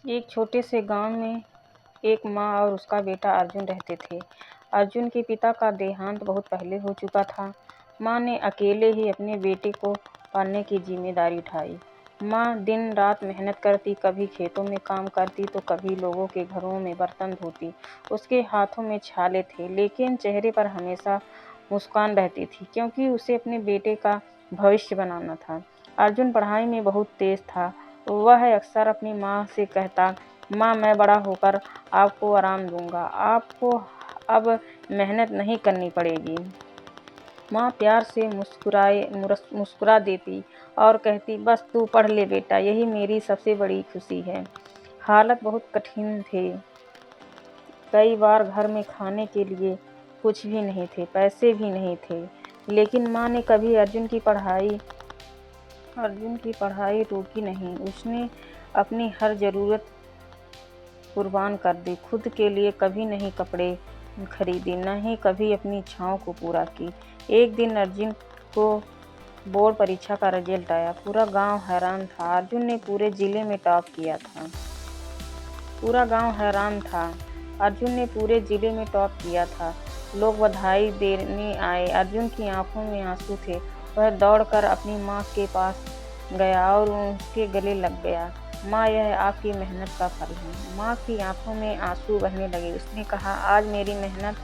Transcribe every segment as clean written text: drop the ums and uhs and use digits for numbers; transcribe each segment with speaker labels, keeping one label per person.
Speaker 1: एक छोटे से गांव में एक माँ और उसका बेटा अर्जुन रहते थे। अर्जुन के पिता का देहांत बहुत पहले हो चुका था। माँ ने अकेले ही अपने बेटे को पालने की जिम्मेदारी उठाई। माँ दिन रात मेहनत करती, कभी खेतों में काम करती तो कभी लोगों के घरों में बर्तन धोती। उसके हाथों में छाले थे, लेकिन चेहरे पर हमेशा मुस्कान रहती थी, क्योंकि उसे अपने बेटे का भविष्य बनाना था। अर्जुन पढ़ाई में बहुत तेज था। वह अक्सर अपनी माँ से कहता, माँ, मैं बड़ा होकर आपको आराम दूंगा, आपको अब मेहनत नहीं करनी पड़ेगी। माँ प्यार से मुस्कुरा देती और कहती, बस तू पढ़ ले बेटा, यही मेरी सबसे बड़ी खुशी है। हालत बहुत कठिन थे। कई बार घर में खाने के लिए कुछ भी नहीं थे, पैसे भी नहीं थे, लेकिन माँ ने कभी अर्जुन की पढ़ाई रोकी नहीं। उसने अपनी हर ज़रूरत कुर्बान कर दी। खुद के लिए कभी नहीं कपड़े खरीदे, न ही कभी अपनी इच्छाओं को पूरा की। एक दिन अर्जुन को बोर्ड परीक्षा का रिजल्ट आया। पूरा गांव हैरान था। अर्जुन ने पूरे जिले में टॉप किया था। पूरा गांव हैरान था। अर्जुन ने पूरे जिले में टॉप किया था। लोग बधाई देने आए। अर्जुन की आंखों में आंसू थे। वह दौड़कर अपनी माँ के पास गया और उसके गले लग गया। माँ, यह आपकी मेहनत का फल है। माँ की आंखों में आंसू बहने लगे। उसने कहा, आज मेरी मेहनत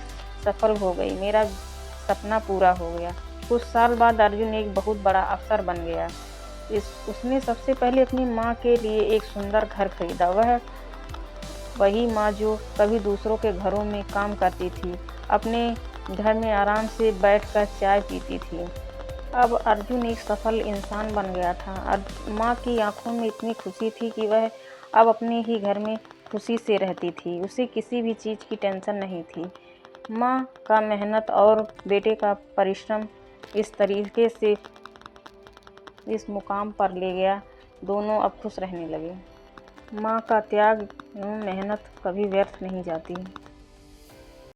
Speaker 1: सफल हो गई, मेरा सपना पूरा हो गया। कुछ साल बाद अर्जुन एक बहुत बड़ा अफसर बन गया। उसने सबसे पहले अपनी माँ के लिए एक सुंदर घर खरीदा। वही माँ जो कभी दूसरों के घरों में काम करती थी, अपने घर में आराम से बैठकर चाय पीती थी। अब अर्जुन एक सफल इंसान बन गया था। माँ की आंखों में इतनी खुशी थी कि वह अब अपने ही घर में खुशी से रहती थी। उसे किसी भी चीज़ की टेंशन नहीं थी। माँ का मेहनत और बेटे का परिश्रम इस तरीके से इस मुकाम पर ले गया। दोनों अब खुश रहने लगे। माँ का त्याग एवं मेहनत कभी व्यर्थ नहीं जाती।